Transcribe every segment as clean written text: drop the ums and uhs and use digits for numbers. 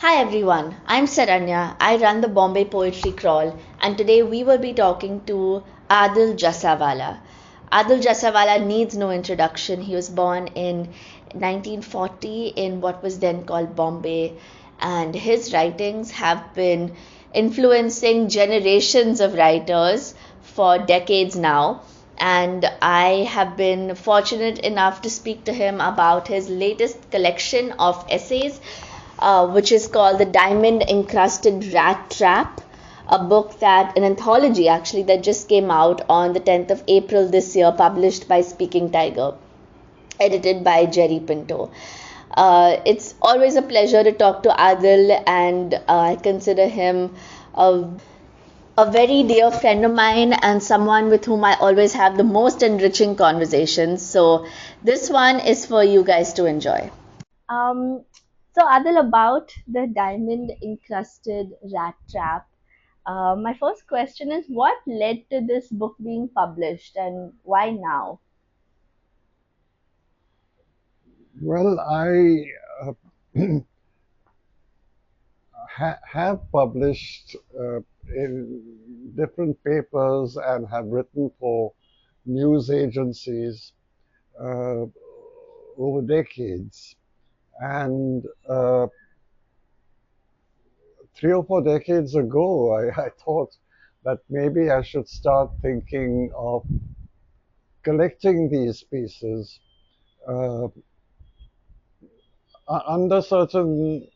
Hi everyone, I'm Saranya. I run the Bombay Poetry Crawl, and today we will be talking to Adil JUSSAWALLA. Adil JUSSAWALLA needs no introduction. He was born in 1940 in what was then called Bombay, and his writings have been influencing generations of writers for decades now. And I have been fortunate enough to speak to him about his latest collection of essays, which is called the Diamond Encrusted Rat Trap, a book that, an anthology actually, that just came out on the 10th of April this year, published by Speaking Tiger, edited by Jerry Pinto. It's always a pleasure to talk to Adil, and I consider him a, a very dear friend of mine and someone with whom I always have the most enriching conversations. So, this one is for you guys to enjoy. Um, so Adil, about the diamond encrusted rat trap, my first question is what led to this book being published and why now? Well, I have published in different papers and have written for news agencies uh, over decades. And 3 or 4 decades ago, I thought that maybe I should start thinking of collecting these pieces uh, under certain,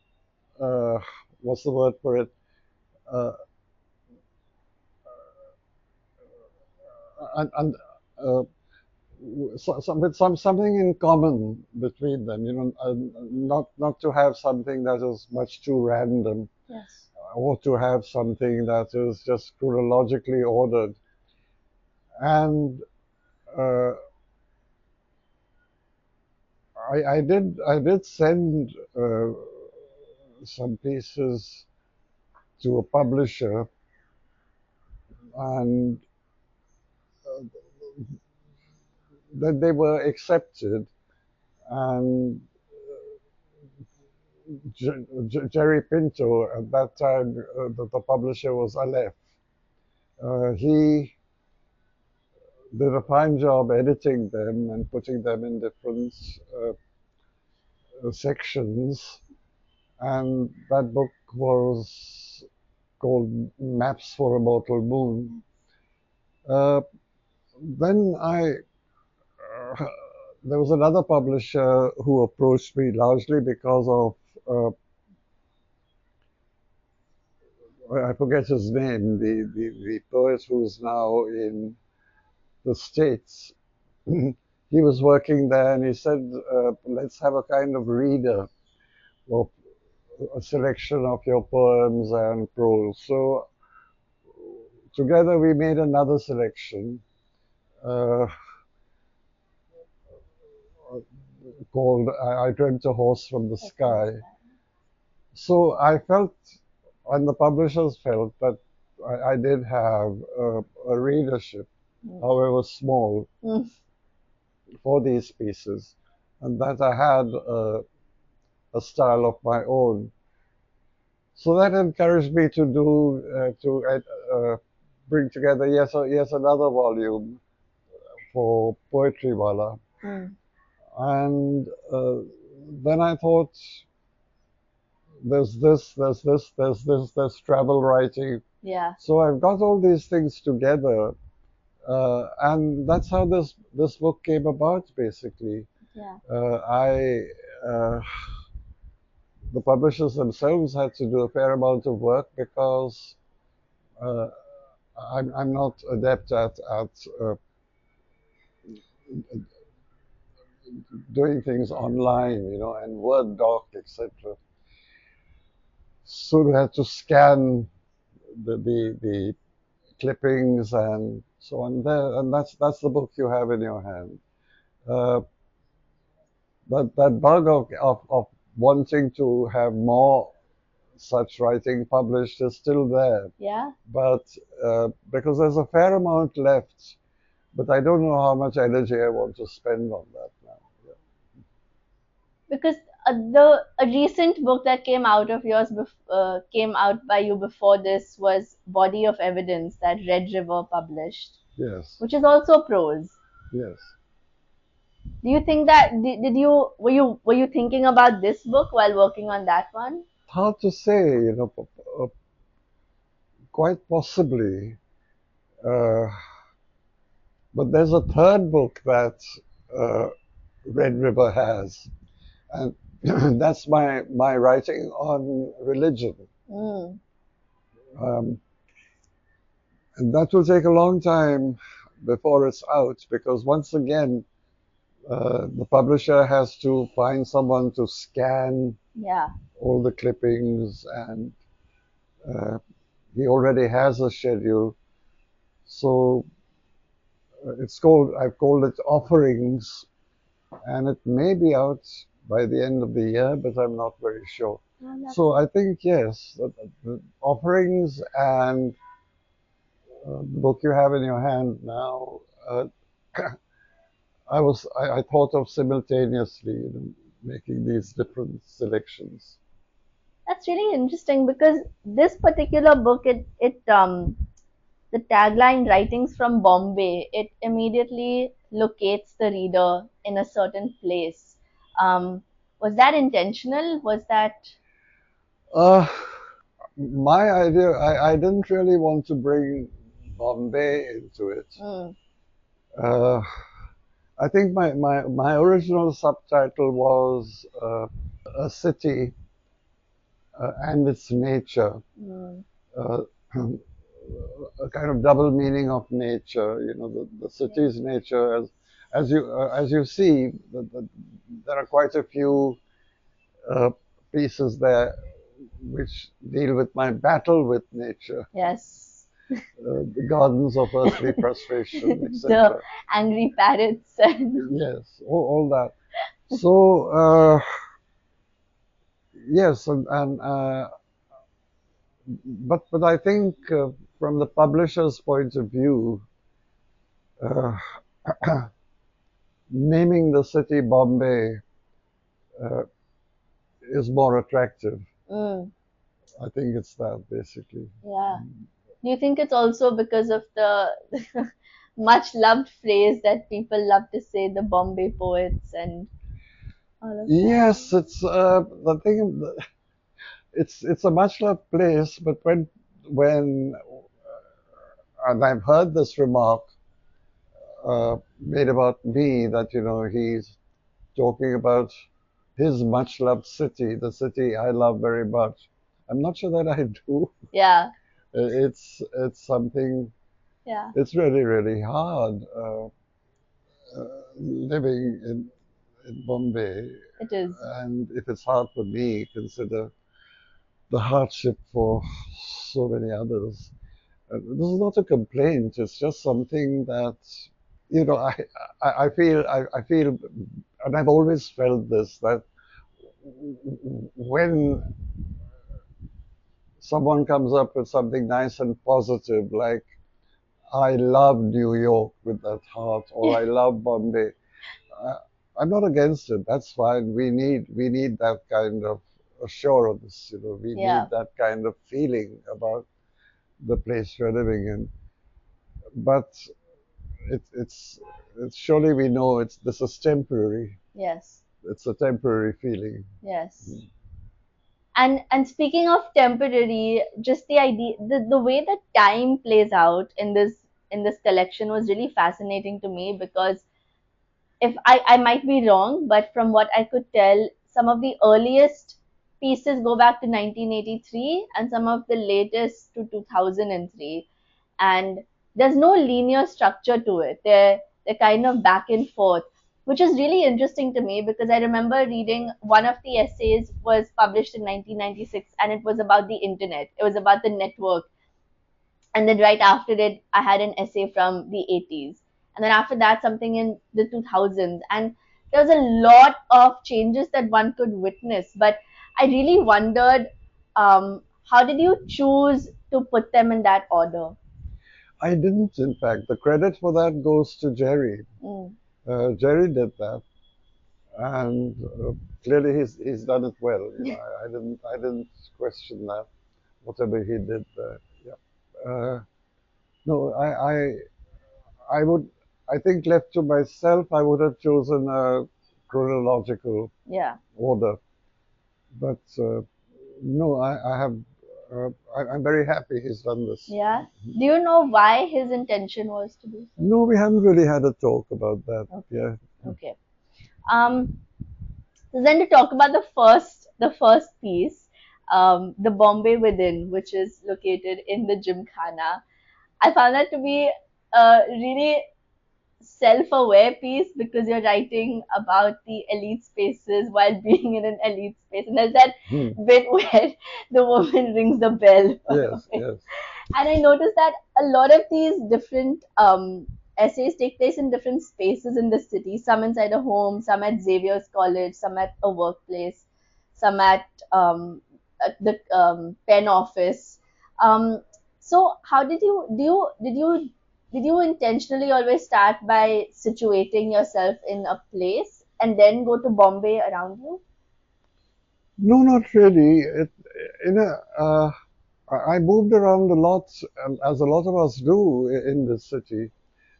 uh, what's the word for it? Uh, and with something in common between them, not to have something that is much too random, Yes. or to have something that is just chronologically ordered. And uh, I did send some pieces to a publisher, and that they were accepted. And Jerry Pinto, at that time, the publisher was Aleph. He did a fine job editing them and putting them in different sections. And that book was called Maps for a Mortal Moon. Uh, then uh, there was another publisher who approached me largely because of, I forget his name, the poet who's now in the States. He was working there, and he said, let's have a kind of reader of a selection of your poems and prose. So together we made another selection uh, called I Dreamt a Horse from the Sky. So I felt, and the publishers felt, that I did have a readership, however small, for these pieces, and that I had a style of my own. So that encouraged me to bring together yes another volume for Poetry Wala. And then I thought, there's travel writing. Yeah. So I've got all these things together, and that's how this book came about, basically. Yeah. Uh, the publishers themselves had to do a fair amount of work because uh, I'm not adept at doing things online, and Word doc, etc. So we had to scan the clippings and so on there, and that's the book you have in your hand. Uh, that bug of wanting to have more such writing published is still there. Yeah. But because there's a fair amount left, but I don't know how much energy I want to spend on that now. Yeah. Because a recent book that came out of yours came out by you before this was Body of Evidence that Red River published, Yes, which is also prose. yes. Do you think that did you were you thinking about this book while working on that one? Hard to say, quite possibly. Uh, but there's a third book that uh, Red River has, and that's my writing on religion. Mm. Um, and that will take a long time before it's out because once again, the publisher has to find someone to scan Yeah. all the clippings, and uh, he already has a schedule. So I've called it Offerings, and it may be out by the end of the year, but I'm not very sure. So I think yes, the Offerings and the book you have in your hand now, I thought of simultaneously, making these different selections. That's really interesting because this particular book, the tagline "Writings from Bombay," it immediately locates the reader in a certain place. Was that intentional? Was that? Uh, my idea, I didn't really want to bring Bombay into it. Mm, Uh, I think my original subtitle was A City and Its Nature, mm, uh, a kind of double meaning of nature. The city's nature, as you see, there are quite a few uh, pieces there which deal with my battle with nature, yes. the gardens of earthly frustration, The etc. angry parrots and Yes, all that. So yes, and but I think from the publisher's point of view, uh, naming the city Bombay uh, is more attractive. mm, I think it's that basically. yeah. Do you think it's also because of the much loved phrase that people love to say, the Bombay poets and all of that? Yes, it's the thing. It's a much loved place, but when and I've heard this remark made about me that he's talking about his much loved city, the city I love very much. I'm not sure that I do. Yeah, It's something. yeah, It's really really hard living in Bombay, it is. and if it's hard for me, consider the hardship for so many others. This is not a complaint. It's just something that I feel, and I've always felt this, that when someone comes up with something nice and positive, like I love New York with that heart, or I love Bombay, uh, I'm not against it. That's fine. We need that kind of assurance. We Yeah, need that kind of feeling about the place we're living in. But it's surely we know this is temporary. yes, It's a temporary feeling. yes. And speaking of temporary, just the idea, the way that time plays out in this collection was really fascinating to me because if I might be wrong, but from what I could tell, some of the earliest pieces go back to 1983 and some of the latest to 2003. And there's no linear structure to it. They're kind of back and forth, which is really interesting to me because I remember reading one of the essays was published in 1996 and it was about the internet. It was about the network, and then right after it I had an essay from the 80s, and then after that something in the 2000s, and there was a lot of changes that one could witness, but I really wondered, how did you choose to put them in that order? I didn't, in fact. The credit for that goes to Jerry. Mm, Jerry did that. and clearly he's done it well. You know, I didn't question that, whatever he did there. Yeah. No, I would, I think left to myself, I would have chosen a chronological Yeah. order. But no, I have, I'm very happy he's done this. Yeah. Do you know why his intention was to do so? No, we haven't really had a talk about that. Okay. Yeah. Okay. So then to talk about the first piece, the Bombay Within, which is located in the Gymkhana. I found that to be a really self-aware piece because you're writing about the elite spaces while being in an elite space, and there's that bit where the woman rings the bell. Yes, yes. And I noticed that a lot of these different essays take place in different spaces in the city. Some inside a home, some at Xavier's College, some at a workplace, some at the pen office. Um, so how did you intentionally always start by situating yourself in a place and then go to Bombay around you? No, not really. In a, I moved around a lot, as a lot of us do in this city.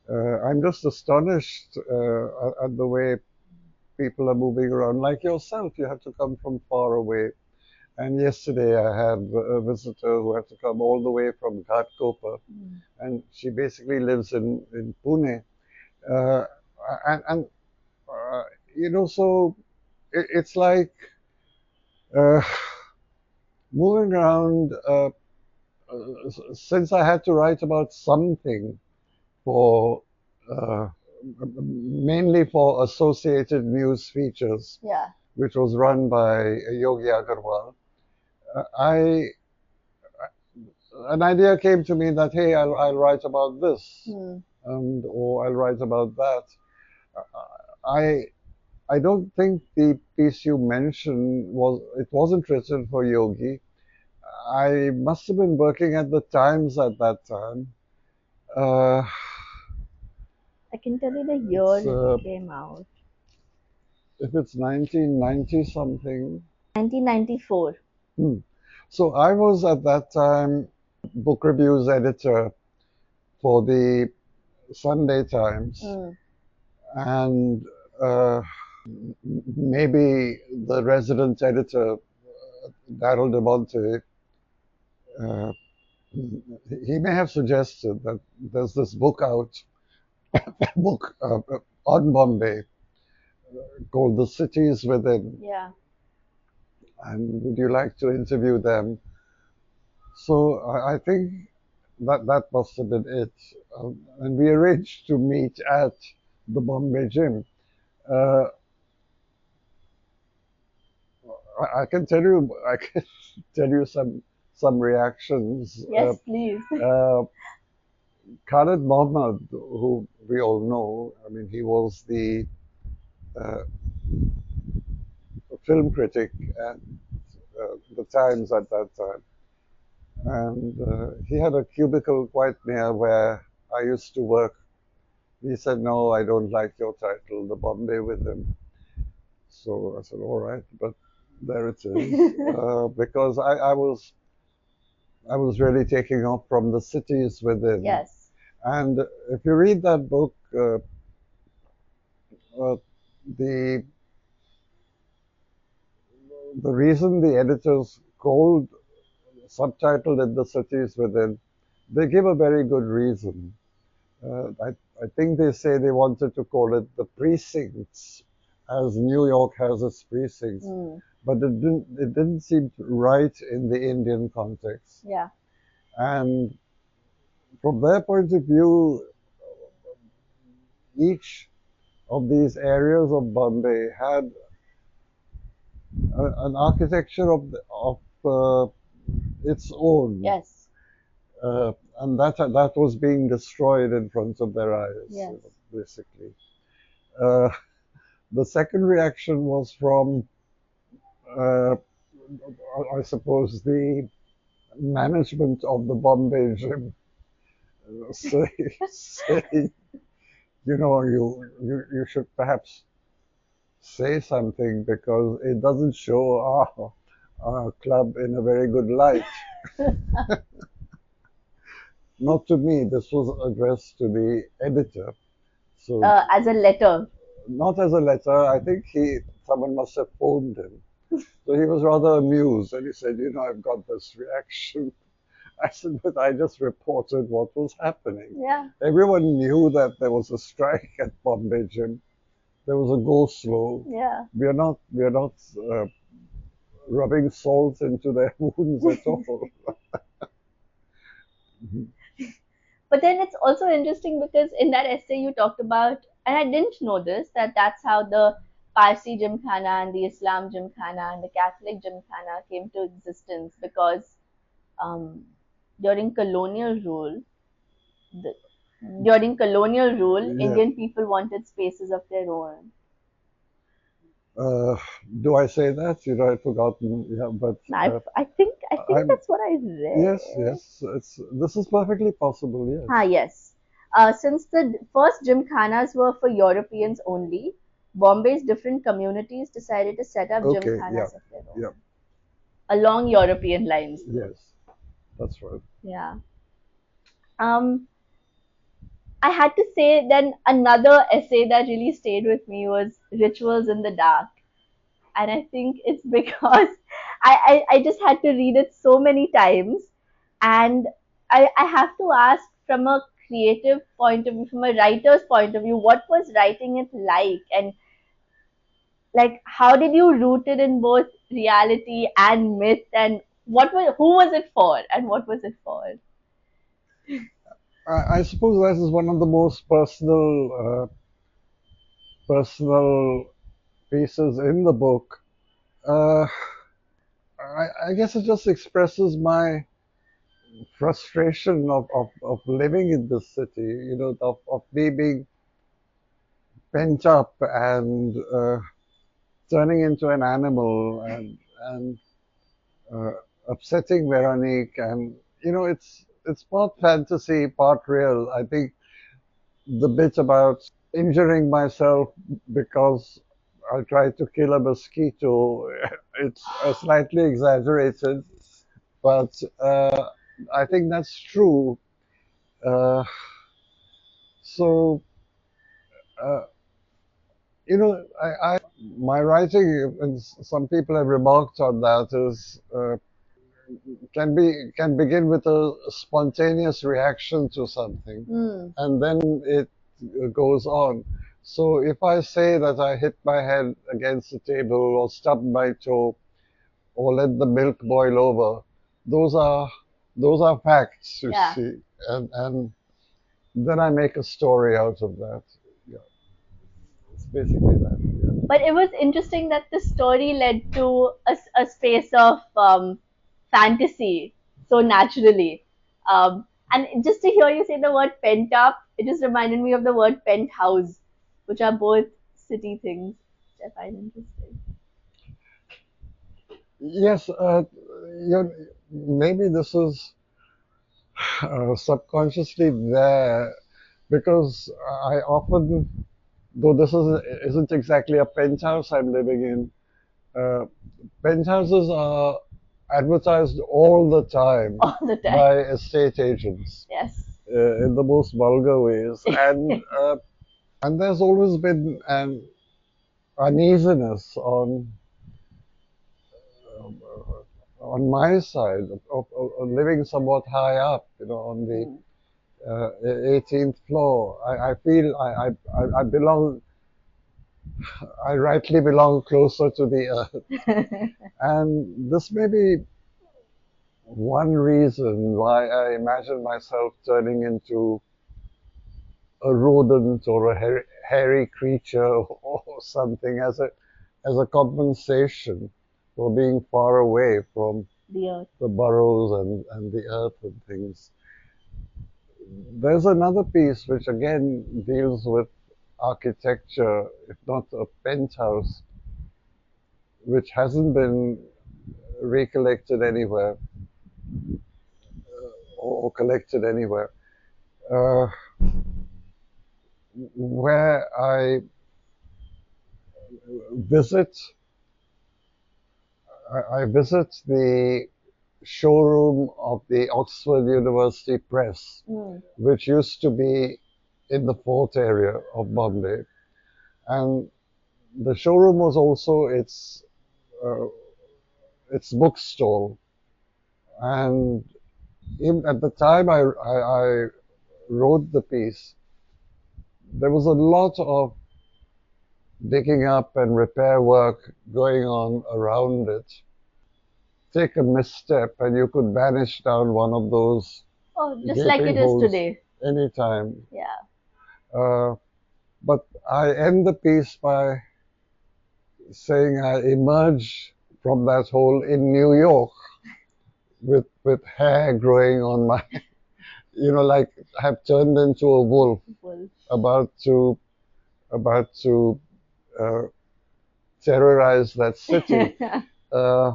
I'm just astonished at the way people are moving around. Like yourself, you have to come from far away. And yesterday I had a visitor who had to come all the way from Ghatkopar, and she basically lives in Pune. Uh, and you know, so it's like uh, moving around. Since I had to write about something for uh, mainly for Associated News Features, Yeah. which was run by Yogi Agarwal, I an idea came to me that hey, I'll write about this, and or I'll write about that. I I don't think the piece you mentioned it wasn't written for Yogi. I must have been working at the Times at that time. Uh, I can tell you the it's year it came out. if it's 1990 something. 1994. Hmm. So I was at that time book reviews editor for the Sunday Times, and uh, maybe the resident editor, Daryl DeMonte, uh, he may have suggested that there's this book out, book on Bombay called The Cities Within, Yeah. and would you like to interview them? So I think that must have been it. And we arranged to meet at the Bombay Gym. Uh, I can tell you, I can tell you some reactions. Yes, please. Khalid Mohammed, who we all know, I mean, he was the uh, film critic at the Times at that time. And he had a cubicle quite near where I used to work. He said, "No, I don't like your title, The Bombay with him." So I said, "All right," but there it is. Because I was really taking off from the cities within. Yes. And if you read that book, uh, the the reason the editors called subtitled it "The Cities Within," they give a very good reason. I think they say they wanted to call it the precincts, as New York has its precincts, but it didn't seem right in the Indian context. Yeah. And from their point of view, each of these areas of Bombay had an architecture of its own. Yes. And that was being destroyed in front of their eyes, Yes. basically. Uh, the second reaction was from, uh, I suppose, the management of the Bombay Gym, saying, you know, you should perhaps say something because it doesn't show our club in a very good light. Not to me, this was addressed to the editor. So As a letter. not as a letter, I think someone must have phoned him. So he was rather amused and he said, I've got this reaction. I said, but I just reported what was happening. Yeah. Everyone knew that there was a strike at Bombay Gym. There was a go slow. Yeah. We are not rubbing salt into their wounds at all. But then it's also interesting because in that essay you talked about, and I didn't know this, that that's how the Parsi Gymkhana and the Islam Gymkhana and the Catholic Gymkhana came to existence because um, during colonial rule, the, during colonial rule, Yeah. Indian people wanted spaces of their own. Uh, do I say that? I've forgotten. Yeah, but I think I'm that's what I read. yes. This is perfectly possible. Ah, Yes. yes. Since the first gymkhanas were for Europeans only, Bombay's different communities decided to set up Okay. Yeah. gymkhanas of their Yeah. own along European lines, though. Yes. That's right. Yeah. Um, I had to say then another essay that really stayed with me was Rituals in the Dark. And I think it's because I just had to read it so many times. And I have to ask from a creative point of view, from a writer's point of view, what was writing it like? And like, how did you root it in both reality and myth? And who was it for? And what was it for? I suppose that is one of the most personal pieces in the book. Uh, I guess it just expresses my frustration of living in this city, of me being pent up and turning into an animal and uh, upsetting Veronique. And, it's part fantasy, part real. I think the bit about injuring myself because I tried to kill a mosquito, it's slightly exaggerated, but I think that's true. Uh, so, uh, my writing, and some people have remarked on that, is can begin with a spontaneous reaction to something, Hmm. and then it goes on. So if I say that I hit my head against the table or stubbed my toe or let the milk boil over, those are those are facts, you Yeah. see, and then I make a story out of that. Yeah, it's basically that. Yeah. But it was interesting that the story led to a space of fantasy so naturally. And just to hear you say the word pent up, it just reminded me of the word penthouse, which are both city things, which I find interesting. Yes, maybe this is subconsciously there because I often, though isn't exactly a penthouse I'm living in, uh, penthouses are advertised all the time All the time. by estate agents Yes. in the most vulgar ways, and there's always been an uneasiness um, on my side of living somewhat high up, on the Mm. 18th floor. I feel I belong, I rightly belong closer to the earth. And this may be one reason why I imagine myself turning into a rodent or a hairy creature or something as a compensation for being far away from The earth. the burrows and the earth and things. There's another piece which again deals with architecture, if not a penthouse, which hasn't been recollected anywhere or collected anywhere, where I visit I visit the showroom of the Oxford University Press, which used to be in the Fort area of Bombay, and the showroom was also uh, its bookstall. And at the time I wrote the piece, there was a lot of digging up and repair work going on around it. Take a misstep and you could vanish down one of those Oh, just like gaping it is holes today. anytime. Yeah. But I end the piece by saying I emerge from that hole in New York with hair growing on my, like I've turned into a wolf Wolf. about to uh, terrorize that city. Uh,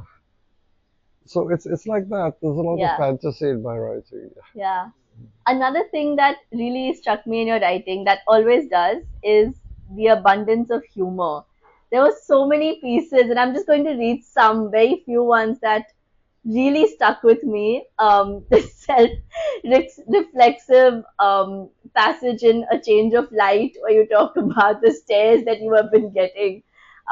so it's like that. There's a lot of Yeah. fantasy in my writing. Yeah. Another thing that really struck me in your writing that always does is the abundance of humor. There were so many pieces, and I'm just going to read some very few ones that really stuck with me. The self-reflexive passage in A Change of Light, where you talk about the stares that you have been getting.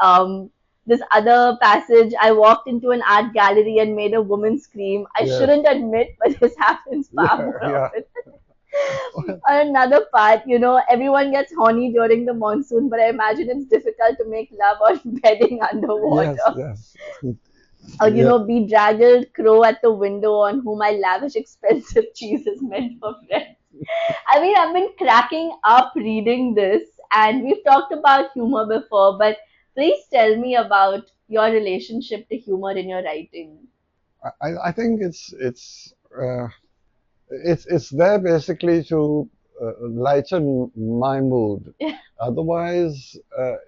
Um, this other passage, I walked into an art gallery and made a woman scream. I Yes. shouldn't admit, but this happens far more Yeah. often. Another part, everyone gets horny during the monsoon, but I imagine it's difficult to make love on bedding underwater. Yes. Or, Yeah. bedraggled crow at the window on whom I lavish expensive cheese is meant for friends. I mean, I've been cracking up reading this, and we've talked about humor before, but please tell me about your relationship to humor in your writing. I think it's there basically to lighten my mood. Otherwise,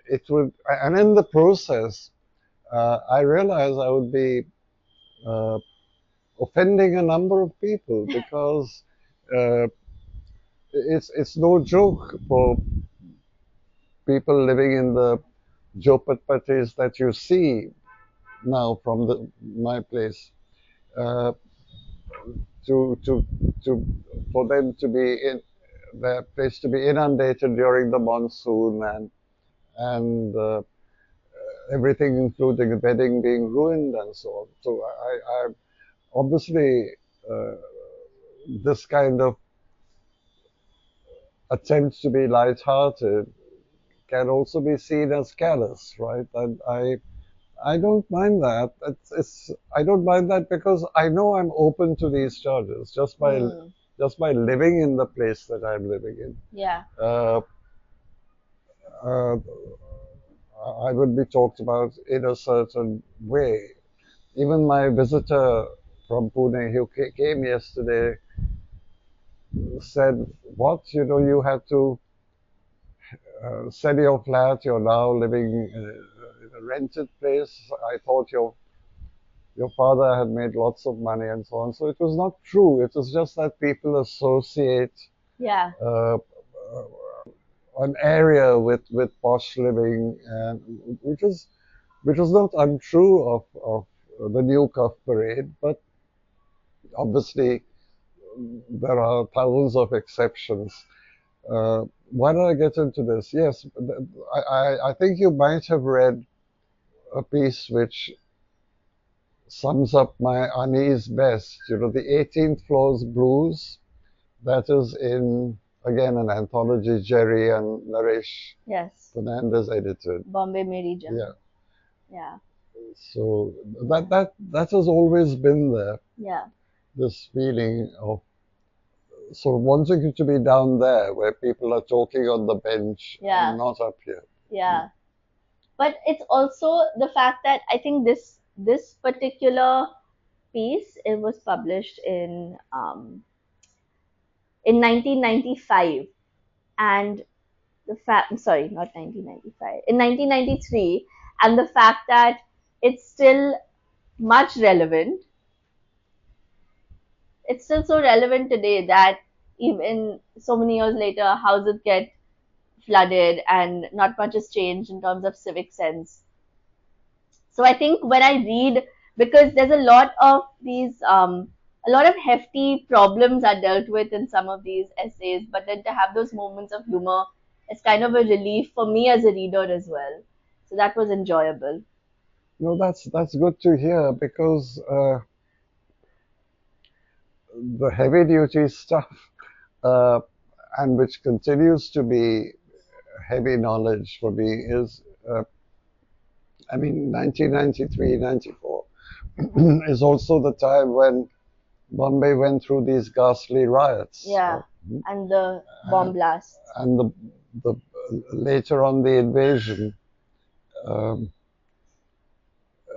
it would, and in the process, I realized I would be uh, offending a number of people because uh, it's no joke for people living in the jopatpatis that you see now from my place. Uh, to to for them to be in their place to be inundated during the monsoon and everything, including the bedding, being ruined and so on. So I obviously uh, this kind of attempt to be light-hearted can also be seen as callous, right? And I don't mind that. I don't mind that because I know I'm open to these charges just by living in the place that I'm living in. Yeah. Uh, I would be talked about in a certain way. Even my visitor from Pune, who came yesterday, said, "What? You had to sell your flat. You're now living in a rented place. I thought your father had made lots of money and so on." So it was not true. It was just that people associate Yeah. an area with posh living, and which is not untrue of the New Cuff Parade, but obviously there are thousands of exceptions. Why did I get into this? Yes, I think you might have read a piece which sums up my unease best. The 18th Floor's Blues. That is in, again, an anthology Jerry and Naresh Yes. Fernandez edited. Bombay Meri Jam. Yeah. Yeah. So that has always been there. Yeah. This feeling of sort of wanting to be down there where people are talking on the bench Yeah. and not up here. Yeah. But it's also the fact that I think this particular piece, it was published in 1995, and the fact, sorry, not 1995, in 1993, and the fact that it's still much relevant. It's still so relevant today that even so many years later, how does it get flooded and not much has changed in terms of civic sense. So I think when I read, because there's a lot of these, a lot of hefty problems are dealt with in some of these essays, but then to have those moments of humor, it's kind of a relief for me as a reader as well. So that was enjoyable. No, that's good to hear because the heavy duty stuff, uh, and which continues to be heavy knowledge for me, is I mean, 1993, 94 is also the time when Bombay went through these ghastly riots. Yeah, and the bomb blasts. And the later on the invasion um,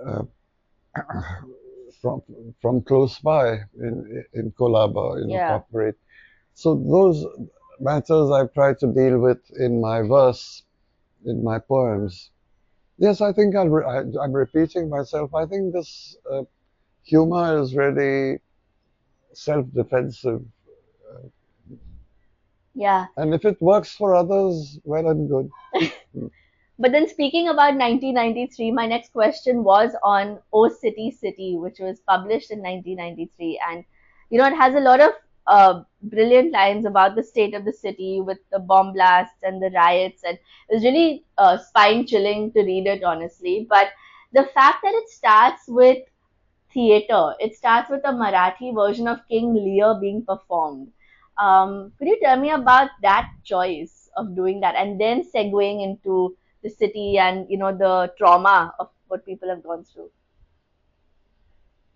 uh, from from close by in Colaba, Yeah. Copperate. So those matters I've tried to deal with in my verse, in my poems. Yes, I think I'm repeating myself. I think this humor is really self-defensive, Yeah. and if it works for others, well and good. But then speaking about 1993, my next question was on O City City, which was published in 1993. And, it has a lot of brilliant lines about the state of the city with the bomb blasts and the riots. And it was really spine chilling to read it, honestly. But the fact that it starts with theater. It starts with a Marathi version of King Lear being performed. Could you tell me about that choice of doing that and then segueing into the city and the trauma of what people have gone through?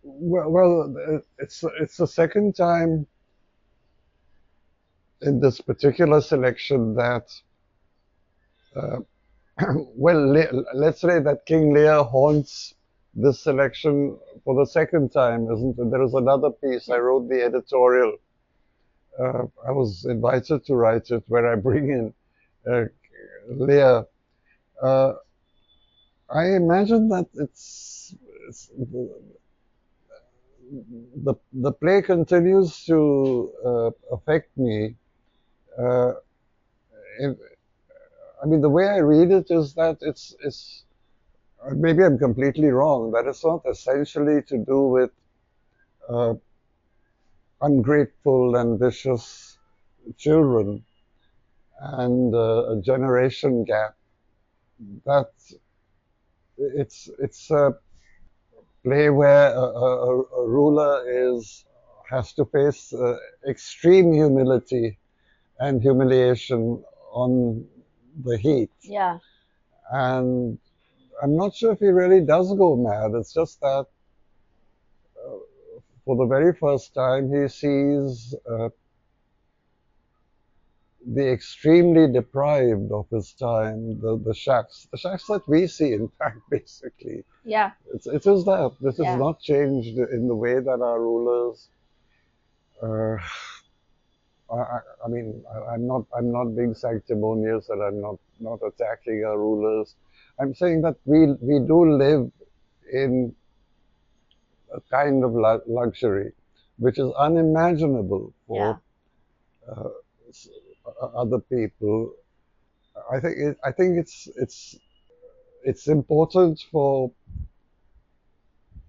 Well, it's the second time in this particular selection that, uh, well, let's say that King Lear haunts this selection for the second time, isn't it? There is another piece. I Yes. wrote the editorial. I was invited to write it, where I bring in uh, Lear. Uh, I imagine that it's the play continues to affect me. Uh, in, I mean, the way I read it is that it's maybe I'm completely wrong. That it's not essentially to do with uh, ungrateful and vicious children and a generation gap. That it's a play where a ruler is has to face extreme humility and humiliation on the heat. Yeah. And I'm not sure if he really does go mad. It's just that for the very first time he sees the extremely deprived of his time, the shacks that we see, in fact, basically. Yeah. It is that. This is Yeah. not changed in the way that our rulers. Uh, I mean, I'm not being sanctimonious, and I'm not attacking our rulers. I'm saying that we do live in a kind of luxury, which is unimaginable Yeah. for uh, other people. I think it's important for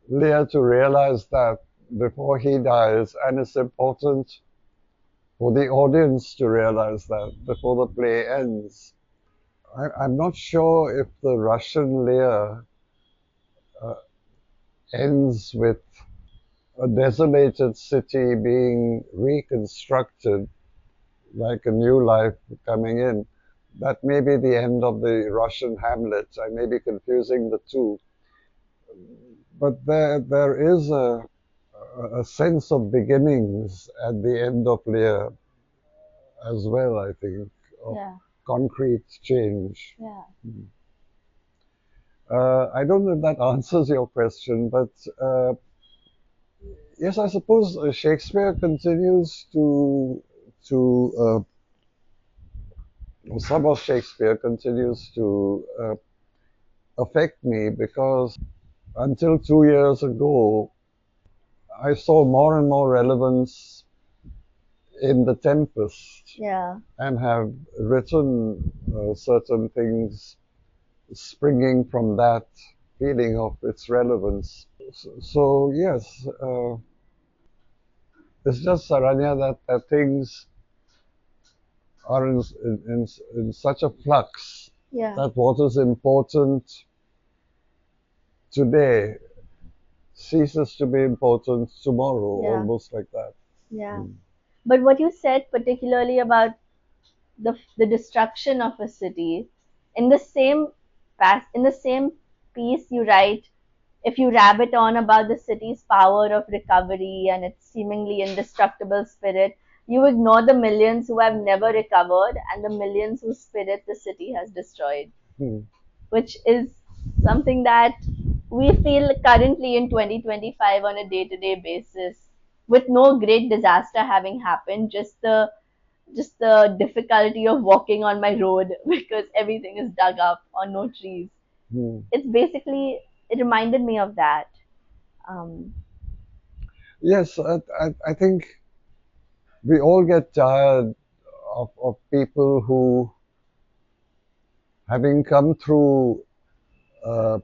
Lear to realize that before he dies, and it's important for the audience to realize that before the play ends. I'm not sure if the Russian Lear uh, ends with a desolated city being reconstructed like a new life coming in. That may be the end of the Russian Hamlet. I may be confusing the two. But there is a sense of beginnings at the end of Lear as well, I think, of Yeah. concrete change. Yeah. I don't know if that answers your question, but yes, I suppose Shakespeare continues to some of Shakespeare continues to affect me because until 2 years ago, I saw more and more relevance in the tempest Yeah. and have written certain things springing from that feeling of its relevance. So yes, it's just Saranya that things are in such a flux Yeah. that what is important today ceases to be important tomorrow, Yeah. almost like that. Yeah. But what you said particularly about the destruction of a city, in the same in the same piece you write, if you rabbit on about the city's power of recovery and its seemingly indestructible spirit, you ignore the millions who have never recovered and the millions whose spirit the city has destroyed, Hmm. which is something that we feel currently in 2025 on a day-to-day basis, with no great disaster having happened, just the difficulty of walking on my road because everything is dug up or no trees. Hmm. It's basically, it reminded me of that. Um, Yes, I think we all get tired of people who, having come through uh,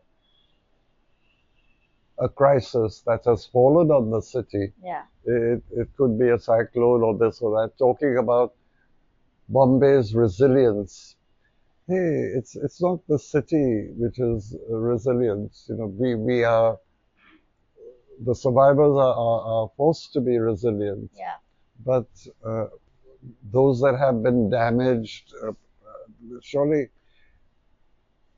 a crisis that has fallen on the city, yeah, it could be a cyclone or this or that, talking about Bombay's resilience. Hey, it's not the city which is resilient. We are the survivors are forced to be resilient, yeah, but uh, those that have been damaged, surely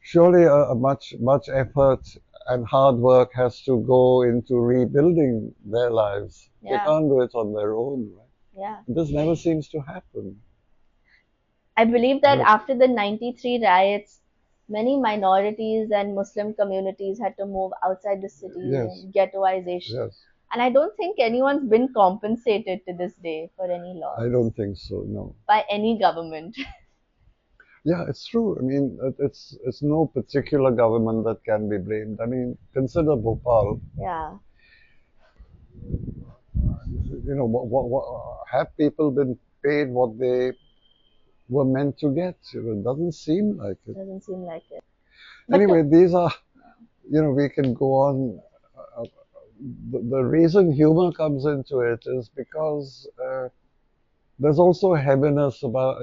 surely a much effort and hard work has to go into rebuilding their lives. They yeah, can't do it on their own, right? yeah. This never seems to happen. I believe that But after the 93 riots, many minorities and Muslim communities had to move outside the city yes, and ghettoization. yes, And I don't think anyone's been compensated to this day for any I loss don't think so. No. by any government. Yeah, it's true. I mean, it's no particular government that can be blamed. I mean, consider Bhopal. Yeah, Have people been paid what they were meant to get? It doesn't seem like it. doesn't seem like it. But Anyway, these are, we can go on. Uh, the reason humor comes into it is because there's also a heaviness about,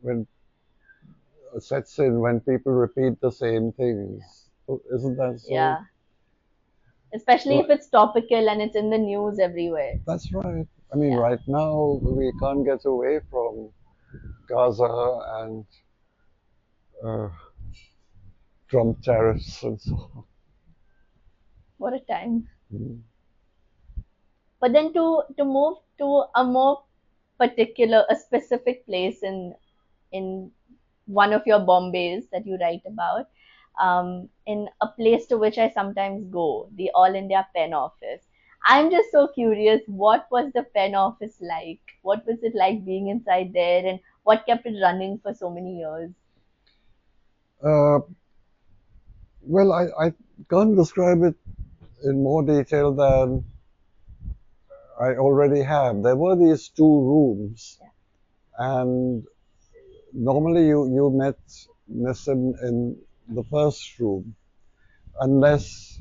when sets in when people repeat the same things. Isn't that so? yeah, especially So if it's topical and it's in the news everywhere. that's right. I mean, Yeah. right now we can't get away from Gaza and uh, Trump tariffs and so on. What a time. Mm. But then to move to a more particular, a specific place in one of your Bombays that you write about, in a place to which I sometimes go, the All India Pen Office. I'm just so curious, what was the pen office like? What was it like being inside there, and what kept it running for so many years? Uh, well, I can't describe it in more detail than I already have. There were these two rooms, Yeah. and normally you met Nissim in the first room, unless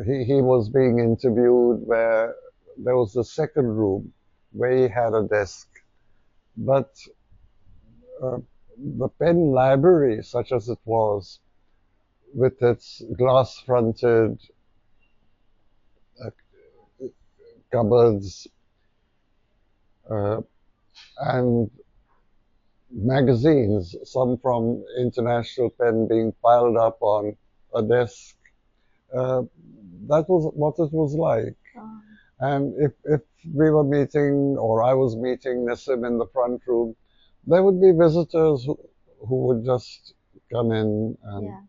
he was being interviewed, where there was the second room where he had a desk. But uh, the pen library, such as it was, with its glass-fronted uh, cupboards uh, and magazines, some from International Pen being piled up on a desk. Uh, that was what it was like. Um, And if we were meeting, or I was meeting Nissim in the front room, there would be visitors who would just come in and yeah.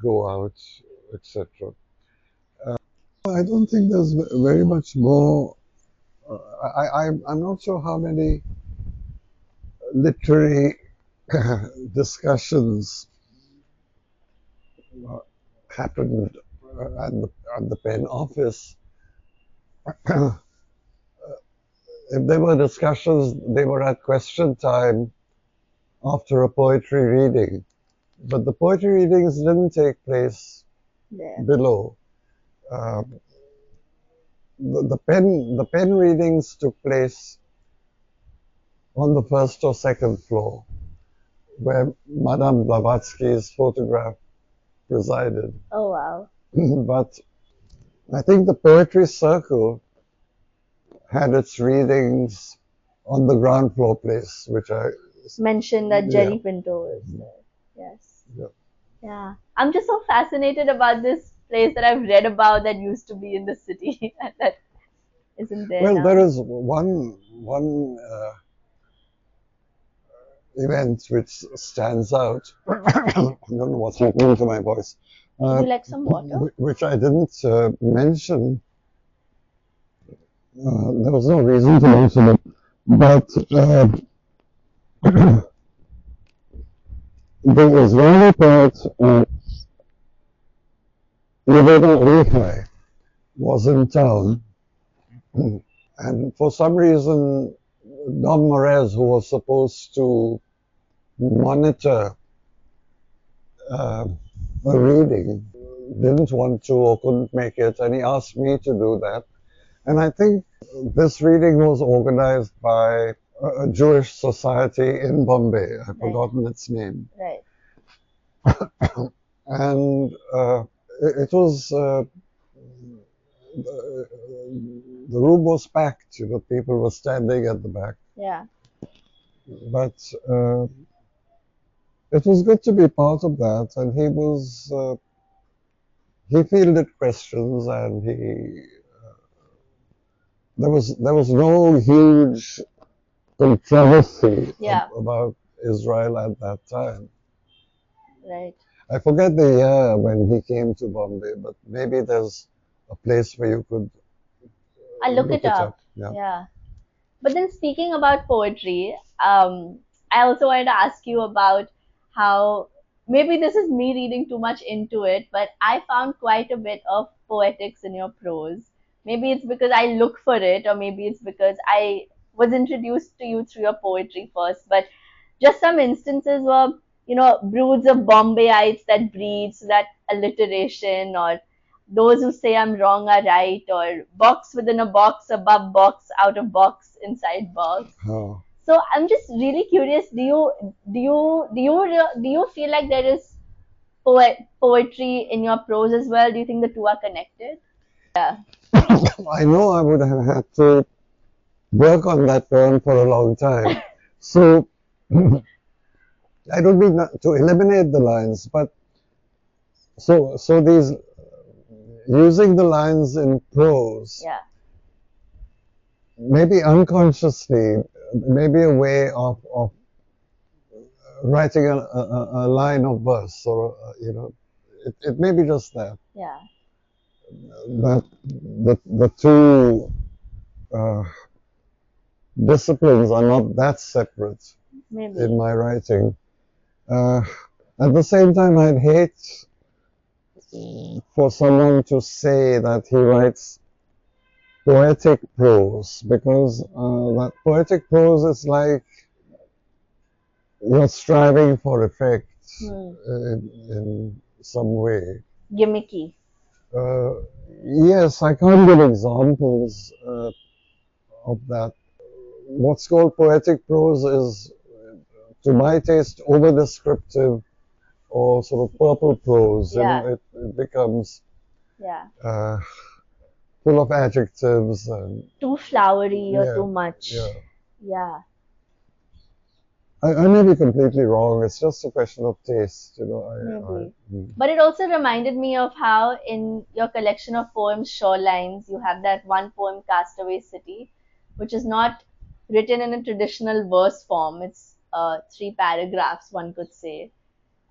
go out, etc. I don't think there's very much more. I'm not sure how many literary discussions uh, happened at the pen office. if there were discussions, they were at question time after a poetry reading. But the poetry readings didn't take place below. The pen readings took place on the first or second floor, where Madame Blavatsky's photograph presided. Oh, wow. But I think the poetry circle had its readings on the ground floor place, which I mentioned that Jerry Pinto is there. Yes. Yeah. I'm just so fascinated about this place that I've read about that used to be in the city and that isn't there now. There is one event which stands out. I don't know what's happening to my voice. Would you like some water? Which I didn't mention. There was no reason to mention it, but the Israeli poet Adil was in town, and for some reason, Dom Morez, who was supposed to monitor a reading, didn't want to or couldn't make it, and he asked me to do that. And I think this reading was organized by a Jewish society in Bombay. I've forgotten its name. Right. And it was, the room was packed, you know, people were standing at the back. Yeah. But it was good to be part of that, and he fielded questions, and there was no huge controversy about Israel at that time. Right. I forget the year when he came to Bombay, but maybe there's a place where you could I'll look it up. Yeah. But then speaking about poetry, I also wanted to ask you about how, maybe this is me reading too much into it, but I found quite a bit of poetics in your prose. Maybe it's because I look for it, or maybe it's because I was introduced to you through your poetry first. But just some instances were, broods of Bombayites that breed, so that alliteration, or those who say I'm wrong are right, or box within a box, above box, out of box, inside box. Oh. So I'm just really curious. Do you feel like there is poetry in your prose as well? Do you think the two are connected? Yeah. I know I would have had to work on that term for a long time. So I don't mean to eliminate the lines, but so these using the lines in prose, maybe unconsciously, maybe a way of writing a line of verse, or it may be just that. Yeah. That the two disciplines are not that separate in my writing. At the same time, I'd hate for someone to say that he writes poetic prose, because that poetic prose is like you're striving for effect in some way. Gimmicky. Yes, I can't give examples of that. What's called poetic prose is, to my taste, over-descriptive or sort of purple prose. Yeah. It becomes full of adjectives and too flowery or too much. Yeah. I may be completely wrong. It's just a question of taste, Maybe. But it also reminded me of how in your collection of poems, Shorelines, you have that one poem, Castaway City, which is not written in a traditional verse form. It's 3 paragraphs, one could say.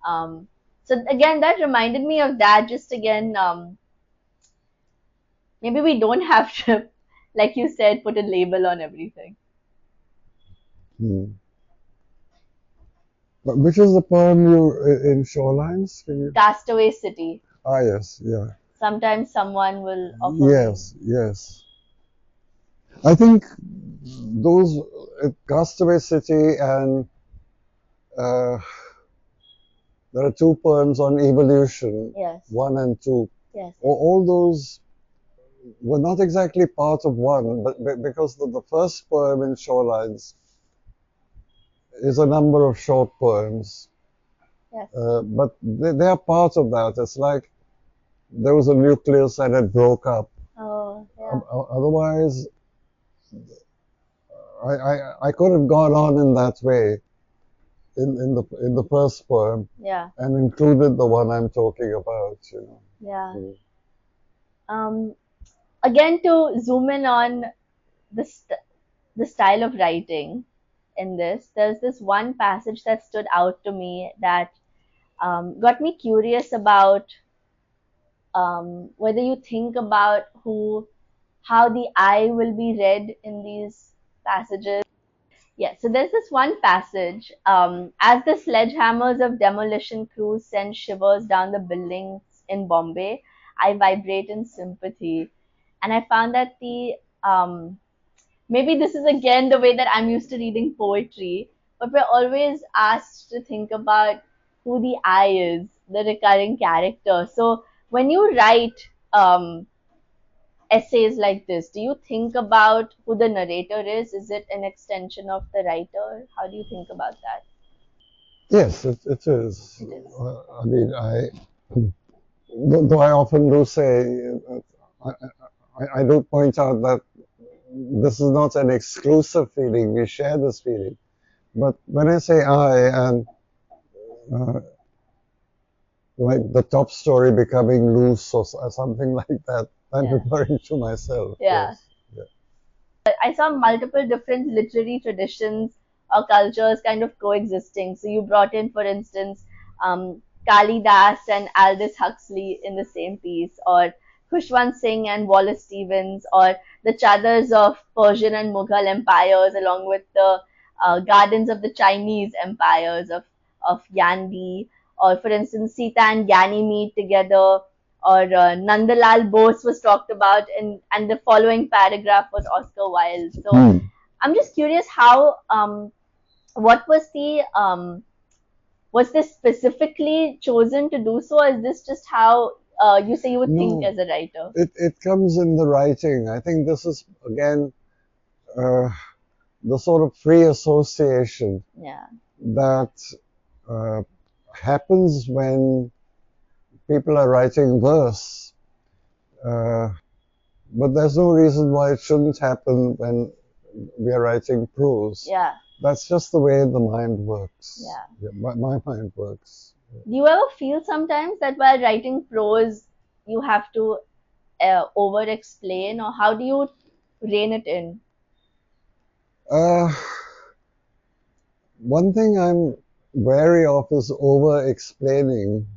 So again, that reminded me of that. Just again, maybe we don't have to, like you said, put a label on everything. But which is the poem in Shorelines? Castaway City. Ah, yes, yeah. Sometimes someone will offer. Yes. I think those Castaway City and uh, there are two poems on evolution, Yes. one and two. Yes. All those were not exactly part of one, but because the first poem in Shorelines is a number of short poems, Yes. but they are part of that. It's like there was a nucleus and it broke up. Oh, yeah. Otherwise, I could have gone on in that way in the first poem Yeah. and included the one I'm talking about, Yeah. Mm. Again, to zoom in on the style of writing in this, there's this one passage that stood out to me that got me curious about whether you think about how the I will be read in these passages. Yeah, so there's this one passage. As the sledgehammers of demolition crews send shivers down the buildings in Bombay, I vibrate in sympathy. And I found that maybe this is again the way that I'm used to reading poetry, but we're always asked to think about who the I is, the recurring character. So when you write essays like this, do you think about who the narrator is? Is it an extension of the writer? How do you think about that? Yes, it is. It is. I mean, though I often do say, I do point out that this is not an exclusive feeling. We share this feeling. But when I say I, and uh, like the top story becoming loose or something like that, I'm Yeah. referring to myself. Yeah. Yes. Yeah. I saw multiple different literary traditions or cultures kind of coexisting. So you brought in, for instance, Kalidas and Aldous Huxley in the same piece, or Khushwant Singh and Wallace Stevens, or the chadars of Persian and Mughal empires, along with the gardens of the Chinese empires of Yandi, or for instance, Sita and Ganymede together, or Nandalal Bose was talked about, and the following paragraph was Oscar Wilde. So I'm just curious how what was the was this specifically chosen to do so, or is this just how you say you would think No, as a writer? it comes in the writing. I think this is, again, uh, the sort of free association Yeah, that uh, happens when people are writing verse. Uh, but there's no reason why it shouldn't happen when we are writing prose. yeah, That's just the way the mind works. yeah. Yeah, my mind works. Do you ever feel sometimes that while writing prose, you have to over explain, or how do you rein it in? Uh, One thing I'm wary of is over explaining.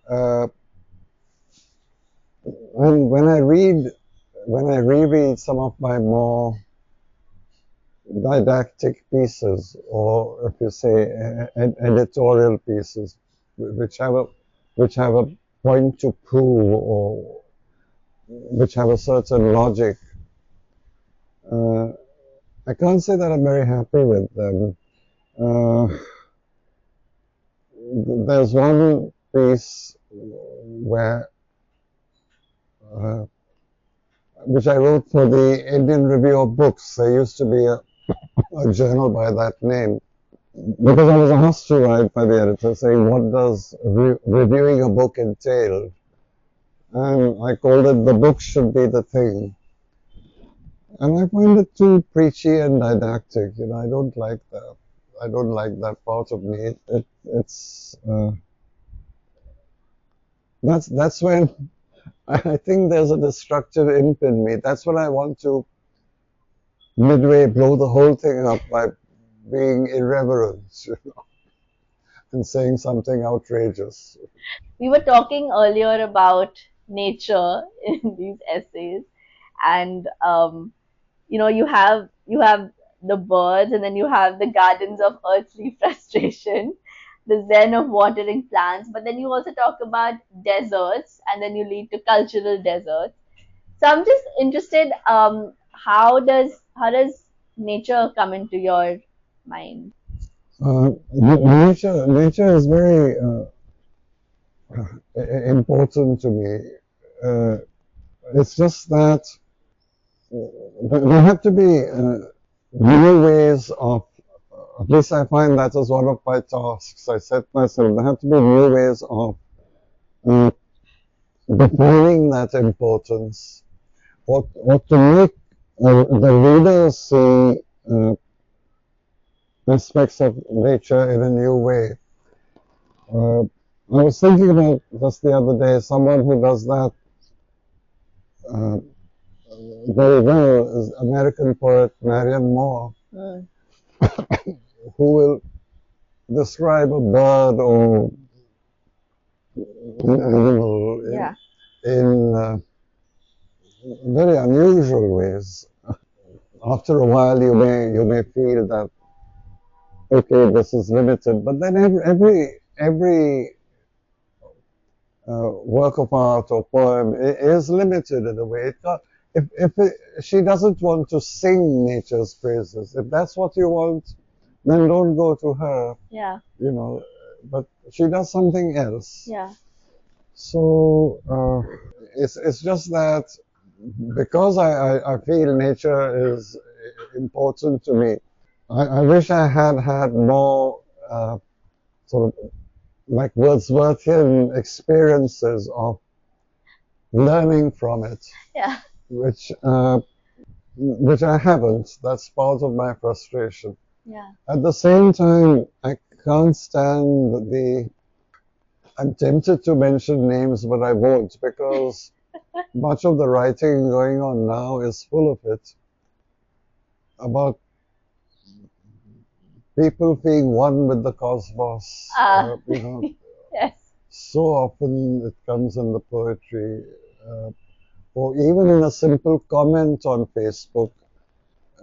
Uh, and when I reread some of my more didactic pieces, or if you say editorial pieces, which have a which have a point to prove, or which have a certain logic, uh, I can't say that I'm very happy with them. Uh, there's one piece where uh, which I wrote for the Indian Review of Books. There used to be a journal by that name. Because I was asked to write by the editor saying, what does reviewing a book entail? And I called it, the book should be the thing. And I find it too preachy and didactic. I don't like that. I don't like that part of me. That's when I think there's a destructive imp in me. That's when I want to midway blow the whole thing up by being irreverent, and saying something outrageous. We were talking earlier about nature in these essays, and you have the birds, and then you have the gardens of earthly frustration, the zen of watering plants, but then you also talk about deserts, and then you lead to cultural deserts. So I'm just interested, how does nature come into your mind? Nature is very important to me. Uh, it's just that there have to be new ways of, at least I find that is one of my tasks I set myself. There have to be new ways of uh, defining that importance, or to make the reader see aspects of nature in a new way. Uh, I was thinking about just the other day, someone who does that uh, very well is American poet Marian Moore, Mm. who will describe a bird or an animal Yeah. in very unusual ways. After a while, you may feel that, okay, this is limited, but then every work of art or poem is limited in a way. She doesn't want to sing nature's praises. If that's what you want, then don't go to her. Yeah. You know, but she does something else. Yeah. So it's just that because I feel nature is important to me. I wish I had had more sort of like Wordsworthian experiences of learning from it, Yeah. which I haven't. That's part of my frustration. Yeah. At the same time, I can't stand the. I'm tempted to mention names, but I won't because much of the writing going on now is full of it about people being one with the cosmos. You know, Yes. so often it comes in the poetry, or even in a simple comment on Facebook.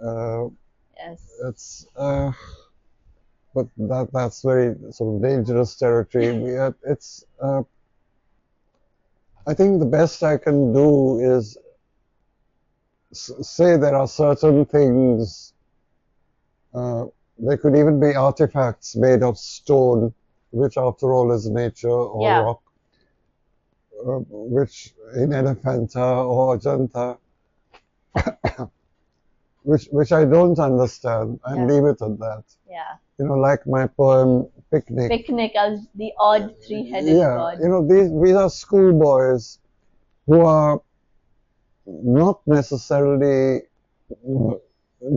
Uh, Yes. it's but that's very sort of dangerous territory. It's I think the best I can do is say there are certain things. There could even be artifacts made of stone, which after all is nature, or Yeah. rock, which in Elephanta or Ajanta, which I don't understand, and Yeah. leave it at that. Yeah. You know, like my poem Picnic. Picnic as the odd three-headed Yeah, god. you know, these are schoolboys who are not necessarily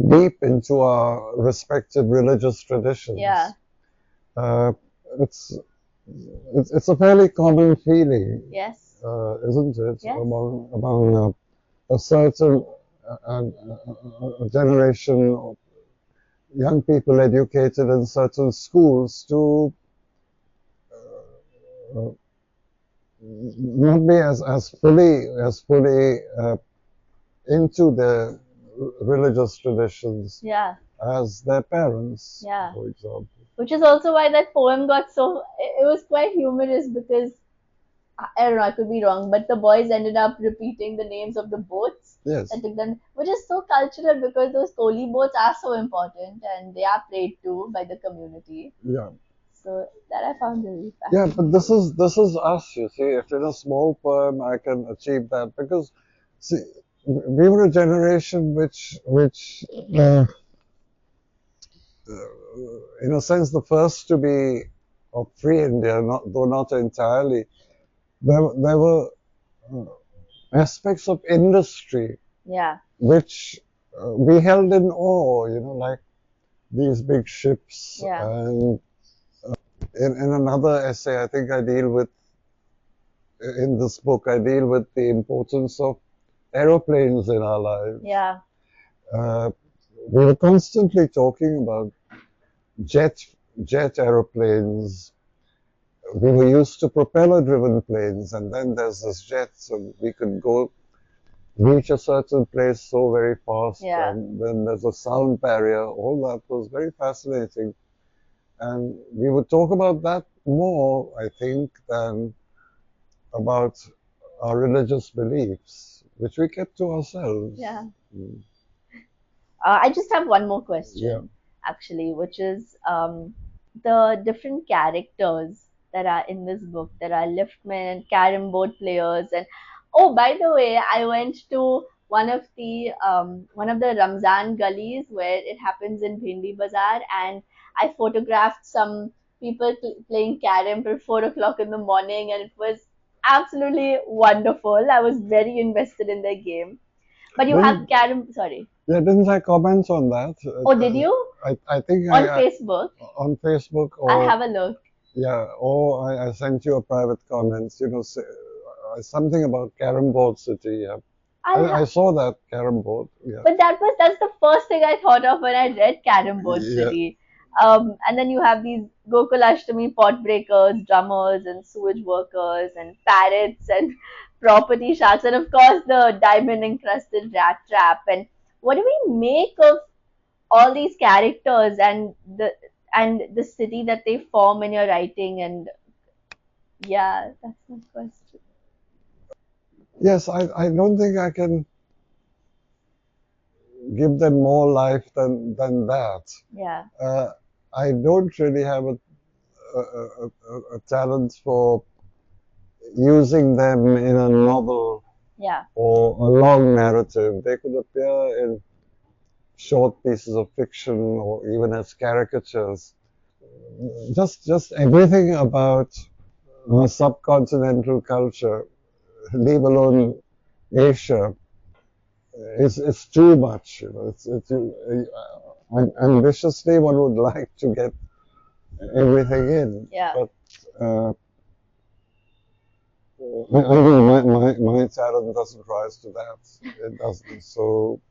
deep into our respective religious traditions. Yeah. Uh, it's, it's a fairly common feeling, Yes. isn't it, Yes. among a certain a generation of young people educated in certain schools to uh, not be as fully into the religious traditions Yeah. as their parents, Yeah. for example. Which is also why that poem got so. It was quite humorous because I don't know, I could be wrong, but the boys ended up repeating the names of the boats Yes. that took them, which is so cultural because those Koli boats are so important and they are prayed to by the community. Yeah. So that I found really Yeah, fascinating. but this is us, you see. If in a small poem I can achieve that, because see, we were a generation which in a sense the first to be of free India, though not entirely. There were uh, aspects of industry Yeah. which we held in awe, you know, like these big ships. Yeah. And in another essay, I think I deal with, in this book, I deal with the importance of aeroplanes in our lives. Yeah. Uh, we were constantly talking about jet aeroplanes. We were used to propeller-driven planes, and then there's this jet, so we could go reach a certain place so very fast, Yeah. and then there's a sound barrier. All that was very fascinating, and we would talk about that more, I think, than about our religious beliefs, which we kept to ourselves. Yeah. Mm. I just have one more Yeah. question, actually, which is the different characters that are in this book. There are liftmen and carom board players, and oh, by the way, I went to one of the Ramzan gullies where it happens in Bhindi Bazaar, and I photographed some people playing carom till 4 o'clock in the morning, and it was absolutely wonderful. I was very invested in their game. But you have Didn't, carom. Sorry. yeah, didn't I comment on that? Oh, did you? I think On Facebook? on Facebook I'll or have a look. yeah, or I sent you a private comment, something about Carom Board City. Yeah. I'll I have, saw that Carom Board. Yeah. but that's the first thing I thought of when I read Carom Board Yeah. City. And then you have these Gokulashtami pot breakers, drummers, and sewage workers, and parrots, and property sharks, and of course the Diamond Encrusted Rat Trap. And what do we make of all these characters and the city that they form in your writing? And yeah, that's my question. Yes, I don't think I can give them more life than that. Yeah, I don't really have a talent for using them in a novel yeah, or a long narrative. They could appear in short pieces of fiction or even as caricatures. Just everything about subcontinental culture, leave alone Asia, is too much. Ambitiously one would like to get everything in, yeah. but I mean my talent doesn't rise to that. It doesn't. So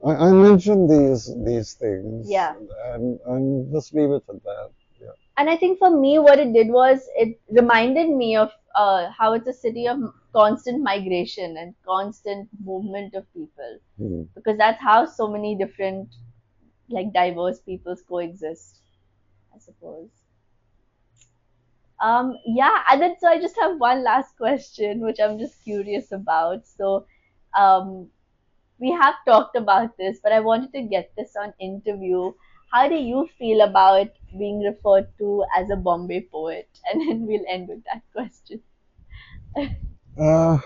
I mentioned these things, Yeah. and just leave it at that. Yeah. And I think for me, what it did was it reminded me of how it's a city of constant migration and constant movement of people, Hmm. because that's how so many different, like, diverse peoples coexist, I suppose. Yeah, and then so I just have one last question, which I'm just curious about. So, um, we have talked about this, but I wanted to get this on interview. How do you feel about being referred to as a Bombay poet? And then we'll end with that question. Uh,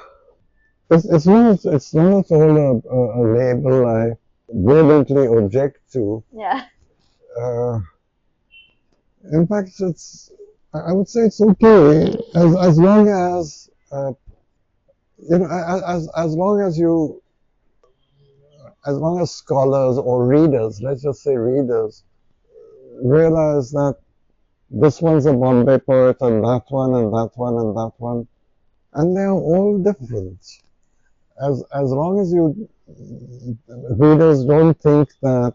it's not at all a label I vehemently object to. Yeah, Uh, in fact, I would say it's okay as long as as long as scholars or readers, let's just say readers, realize that this one's a Bombay poet and that one and that one and that one, and they're all different. As long as you readers don't think that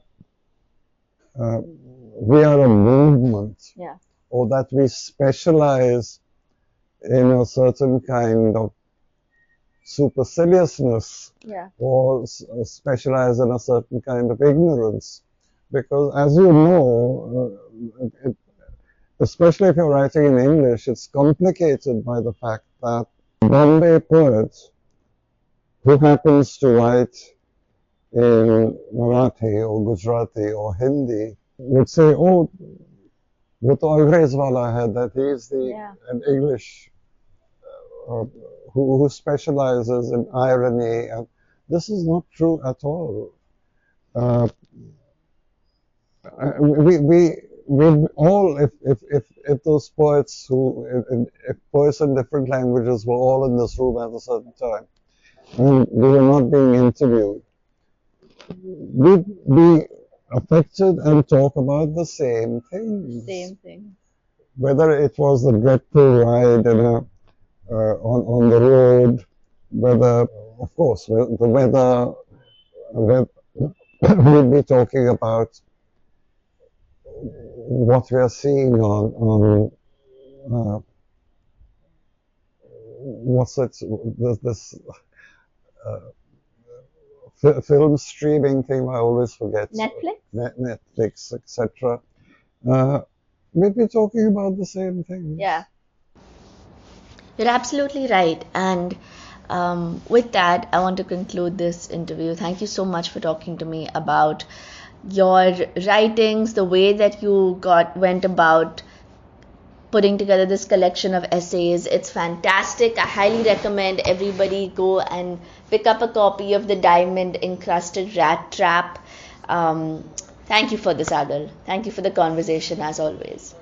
we are a movement yeah, or that we specialize in a certain kind of superciliousness yeah, or specialize in a certain kind of ignorance. Because as you know, especially if you're writing in English, it's complicated by the fact that Bombay poet who happens to write in Marathi or Gujarati or Hindi would say, oh, वो तो अंग्रेज वाला है, that he is yeah, an English uh, who specializes in irony, and this is not true at all. Uh, we all, if those poets if poets in different languages were all in this room at a certain time, and we were not being interviewed, we'd be affected and talk about the same things. same thing. Whether it was the dreadful ride on the road, whether, of course, the weather, we'd be talking about what we are seeing on what's it, this film streaming thing I always forget. Netflix? Netflix, etc. We'd be talking about the same things. Yeah. You're absolutely right. And With that, I want to conclude this interview. Thank you so much for talking to me about your writings, the way that you went about putting together this collection of essays. It's fantastic. I highly recommend everybody go and pick up a copy of the Diamond Encrusted Rat Trap. Thank you for this, Adil. Thank you for the conversation, as always.